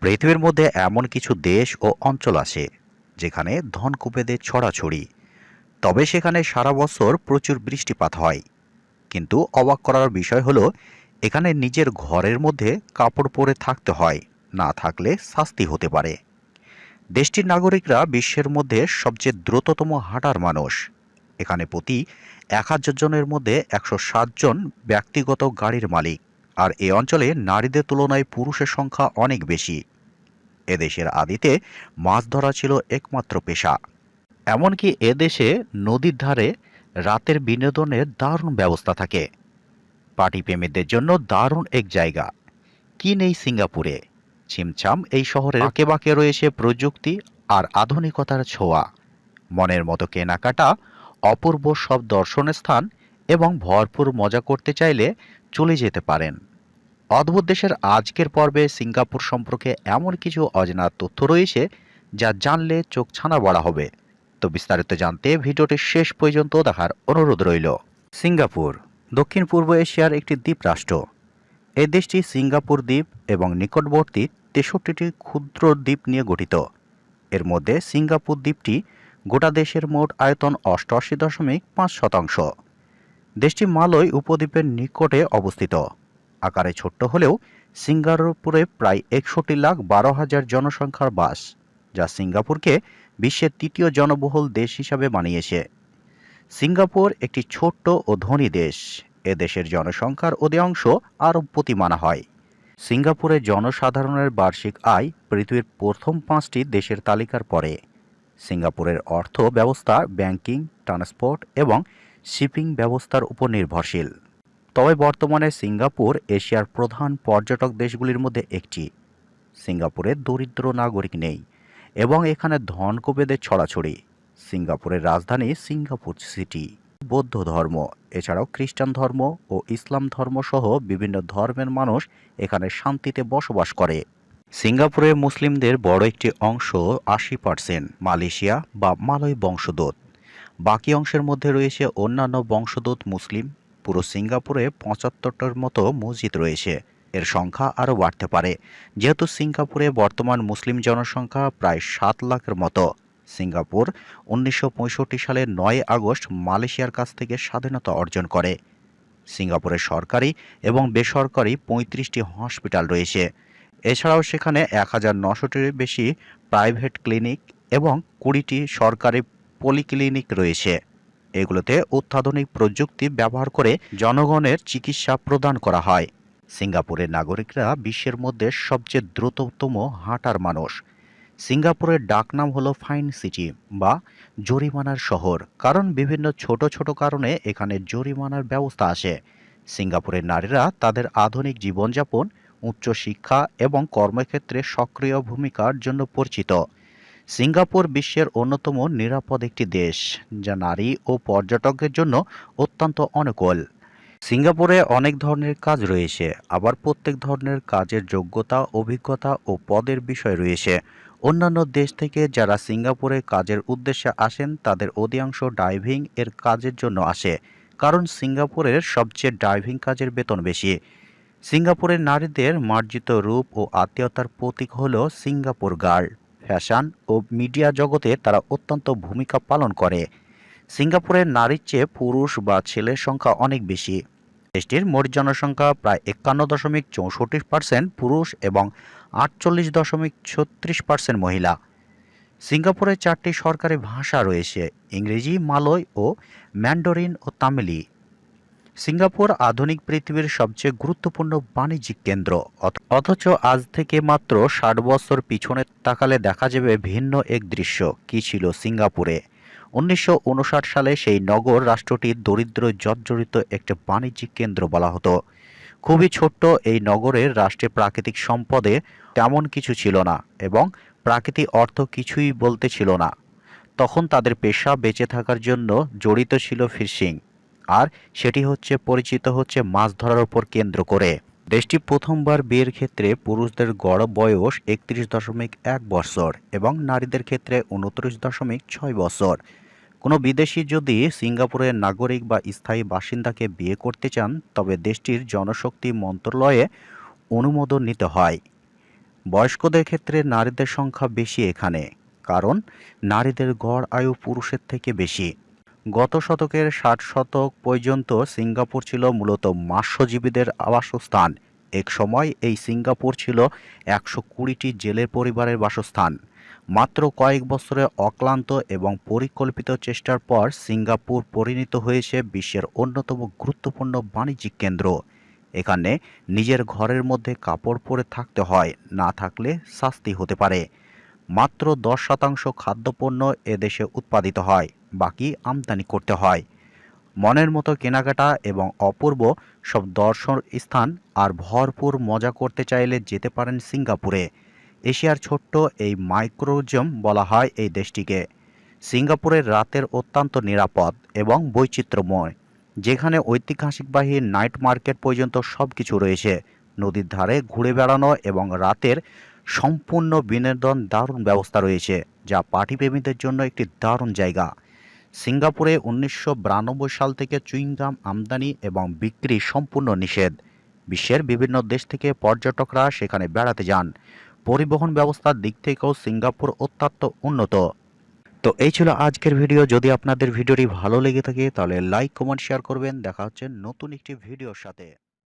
পৃথিবীর মধ্যে এমন কিছু দেশ ও অঞ্চল আছে যেখানে ধনকুবেদের ছড়াছড়ি, তবে সেখানে সারা বছর প্রচুর বৃষ্টিপাত হয়। কিন্তু অবাক করার বিষয় হলো, এখানে নিজের ঘরের মধ্যে কাপড় পরে থাকতে হয়, না থাকলে শাস্তি হতে পারে। দেশটির নাগরিকরা বিশ্বের মধ্যে সবচেয়ে দ্রুততম হাঁটার মানুষ। এখানে প্রতি ১,০০০ জনের মধ্যে ১৬০ জন ব্যক্তিগত গাড়ির মালিক। আর এই অঞ্চলে নারীদের তুলনায় পুরুষের সংখ্যা অনেক বেশি। এদেশের আদিতে মাছ ধরা ছিল একমাত্র পেশা। এমনকি এদেশে নদীর ধারে রাতের বিনোদনের দারুণ ব্যবস্থা থাকে। পার্টি প্রেমীদের জন্য দারুণ এক জায়গা। কি নেই সিঙ্গাপুরে? ছিমছাম এই শহরের বাঁকে বাঁকে রয়েছে প্রযুক্তি আর আধুনিকতার ছোঁয়া। মনের মতো কেনাকাটা, অপূর্ব সব দর্শনের স্থান এবং ভরপুর মজা করতে চাইলে চলে যেতে পারেন। অদ্ভুত দেশের আজকের পর্বে সিঙ্গাপুর সম্পর্কে এমন কিছু অজানা তথ্য রয়েছে যা জানলে চোখ ছানা বড়া হবে। তো বিস্তারিত জানতে ভিডিওটি শেষ পর্যন্ত দেখার অনুরোধ রইল। সিঙ্গাপুর দক্ষিণ পূর্ব এশিয়ার একটি দ্বীপ রাষ্ট্র। এই দেশটি সিঙ্গাপুর দ্বীপ এবং নিকটবর্তী ৬৩টি ক্ষুদ্র দ্বীপ নিয়ে গঠিত। এর মধ্যে সিঙ্গাপুর দ্বীপটি গোটা দেশের মোট আয়তন ৮৮.৫%। দেশটি মালয় উপদ্বীপের নিকটে অবস্থিত। আকারে ছোট্ট হলেও সিঙ্গাপুরে প্রায় ৬১,১২,০০০ জনসংখ্যার বাস, যা সিঙ্গাপুরকে বিশ্বের তৃতীয় জনবহুল দেশ হিসাবে বানিয়েছে। সিঙ্গাপুর একটি ছোট্ট ও ধনী দেশ। এ দেশের জনসংখ্যার অধিকাংশ আরবপতি মানা হয়। সিঙ্গাপুরের জনসাধারণের বার্ষিক আয় পৃথিবীর প্রথম ৫টি দেশের তালিকার পরে। সিঙ্গাপুরের অর্থ ব্যবস্থা ব্যাংকিং, ট্রান্সপোর্ট এবং শিপিং ব্যবস্থার উপর নির্ভরশীল। তবে বর্তমানে সিঙ্গাপুর এশিয়ার প্রধান পর্যটক দেশগুলির মধ্যে একটি। সিঙ্গাপুরে দরিদ্র নাগরিক নেই এবং এখানে ধনকুবেদের ছড়াছড়ি। সিঙ্গাপুরের রাজধানী সিঙ্গাপুর সিটি। বৌদ্ধ ধর্ম এছাড়াও খ্রিস্টান ধর্ম ও ইসলাম ধর্ম সহ বিভিন্ন ধর্মের মানুষ এখানে শান্তিতে বসবাস করে। সিঙ্গাপুরে মুসলিমদের বড় একটি অংশ ৮০% মালয়েশিয়া বা মালয় বংশোদ্ভূত। বাকি অংশের মধ্যে রয়েছে অন্যান্য বংশোদ্ভূত মুসলিম। পুরো সিঙ্গাপুরে ৭৫টার মতো মসজিদ রয়েছে। এর সংখ্যা আরও বাড়তে পারে, যেহেতু সিঙ্গাপুরে বর্তমান মুসলিম জনসংখ্যা প্রায় ৭ লাখের মতো। সিঙ্গাপুর ১৯৬৫ সালের ৯ আগস্ট মালয়েশিয়ার কাছ থেকে স্বাধীনতা অর্জন করে। সিঙ্গাপুরের সরকারি এবং বেসরকারি ৩৫টি হসপিটাল রয়েছে। এছাড়াও সেখানে ১,৯০০টির বেশি প্রাইভেট ক্লিনিক এবং ২০টি সরকারি পলিক্লিনিক রয়েছে। এগুলোতে অত্যাধুনিক প্রযুক্তি ব্যবহার করে জনগণের চিকিৎসা প্রদান করা হয়। সিঙ্গাপুরের নাগরিকরা বিশ্বের মধ্যে সবচেয়ে দ্রুততম হাঁটার মানুষ। সিঙ্গাপুরের ডাকনাম হলো ফাইন সিটি বা জরিমানার শহর, কারণ বিভিন্ন ছোট ছোট কারণে এখানে জরিমানার ব্যবস্থা আসে। সিঙ্গাপুরের নারীরা তাদের আধুনিক জীবনযাপন, উচ্চ শিক্ষা এবং কর্মক্ষেত্রে সক্রিয় ভূমিকার জন্য পরিচিত। সিঙ্গাপুর বিশ্বের অন্যতম নিরাপদ একটি দেশ, যা নারী ও পর্যটকদের জন্য অত্যন্ত অনুকূল। সিঙ্গাপুরে অনেক ধরনের কাজ রয়েছে, আবার প্রত্যেক ধরনের কাজের যোগ্যতা, অভিজ্ঞতা ও পদের বিষয় রয়েছে। অন্যান্য দেশ থেকে যারা সিঙ্গাপুরে কাজের উদ্দেশ্যে আসেন তাদের অধিকাংশ ডাইভিং এর কাজের জন্য আসে, কারণ সিঙ্গাপুরের সবচেয়ে ডাইভিং কাজের বেতন বেশি। সিঙ্গাপুরের নারীদের মার্জিত রূপ ও আত্মীয়তার প্রতীক হল সিঙ্গাপুর গার্ল। ফ্যাশন ও মিডিয়া জগতে তারা অত্যন্ত ভূমিকা পালন করে। সিঙ্গাপুরের নারীর চেয়ে পুরুষ বা ছেলের সংখ্যা অনেক বেশি। দেশটির মোট জনসংখ্যা প্রায় ৫১.৬৪% পুরুষ এবং ৪৮.৩৬% মহিলা। সিঙ্গাপুরে ৪টি সরকারি ভাষা রয়েছে: ইংরেজি, মালয় ও ম্যান্ডারিন ও তামিলি। সিঙ্গাপুর আধুনিক পৃথিবীর সবচেয়ে গুরুত্বপূর্ণ বাণিজ্যিক কেন্দ্র। অথচ আজ থেকে মাত্র ৬০ বছর পিছনে তাকালে দেখা যাবে ভিন্ন এক দৃশ্য। কি ছিল সিঙ্গাপুরে? ১৯৫৯ সালে সেই নগর রাষ্ট্রটি দরিদ্র জর্জরিত একটি বাণিজ্যিক কেন্দ্র বলা হতো। খুবই ছোট্ট এই নগরের রাষ্ট্রের প্রাকৃতিক সম্পদে তেমন কিছু ছিল না এবং প্রাকৃতিক অর্থ কিছুই বলতে ছিল না। তখন তাদের পেশা বেঁচে থাকার জন্য জড়িত ছিল ফিশিং, আর সেটি পরিচিত হচ্ছে মাছ ধরার উপর কেন্দ্র করে। দেশটি প্রথমবার বিয়ের ক্ষেত্রে পুরুষদের গড় বয়স ৩১.১ বছর এবং নারীদের ক্ষেত্রে ২৯.৬ বছর। কোনো বিদেশি যদি সিঙ্গাপুরের নাগরিক বা স্থায়ী বাসিন্দাকে বিয়ে করতে চান, তবে দেশটির জনশক্তি মন্ত্রণালয়ে অনুমোদন নিতে হয়। বয়স্কদের ক্ষেত্রে নারীদের সংখ্যা বেশি এখানে, কারণ নারীদের গড় আয়ু পুরুষের থেকে বেশি। গত শতকের ৬০ শতক পর্যন্ত সিঙ্গাপুর ছিল মূলত মৎস্যজীবীদের আবাসস্থান। এক সময় এই সিঙ্গাপুর ছিল ১২০টি জেলের পরিবারের বাসস্থান। মাত্র কয়েক বছরে অক্লান্ত এবং পরিকল্পিত চেষ্টার পর সিঙ্গাপুর পরিণত হয়েছে বিশ্বের অন্যতম গুরুত্বপূর্ণ বাণিজ্যিক কেন্দ্র। এখানে নিজের ঘরের মধ্যে কাপড় পরে থাকতে হয়, না থাকলে শাস্তি হতে পারে। মাত্র ১০% খাদ্যপণ্য এদেশে উৎপাদিত হয়, বাকি আমদানি করতে হয়। মনের মতো কেনাকাটা এবং অপূর্ব সব দর্শন স্থান আর ভরপুর মজা করতে চাইলে যেতে পারেন সিঙ্গাপুরে। এশিয়ার ছোট্ট এই মাইক্রোজম বলা হয় এই দেশটিকে। সিঙ্গাপুরের রাতের অত্যন্ত নিরাপদ এবং বৈচিত্র্যময়, যেখানে ঐতিহাসিকবাহী নাইট মার্কেট পর্যন্ত সব কিছু রয়েছে। নদীর ধারে ঘুরে বেড়ানো এবং রাতের সম্পূর্ণ বিনোদন দারুণ ব্যবস্থা রয়েছে, যা পার্টিপ্রেমীদের জন্য একটি দারুণ জায়গা। সিঙ্গাপুরে ১৯৯২ সাল থেকে চুইংগাম আমদানি এবং বিক্রি সম্পূর্ণ নিষেধ। বিশ্বের বিভিন্ন দেশ থেকে পর্যটকরা সেখানে বেড়াতে যান। পরিবহন ব্যবস্থার দিক থেকেও সিঙ্গাপুর অত্যন্ত উন্নত। তো এই ছিল আজকের ভিডিও। যদি আপনাদের ভিডিওটি ভালো লেগে থাকে তাহলে লাইক, কমেন্ট, শেয়ার করবেন। দেখা হচ্ছে নতুন একটি ভিডিওর সাথে।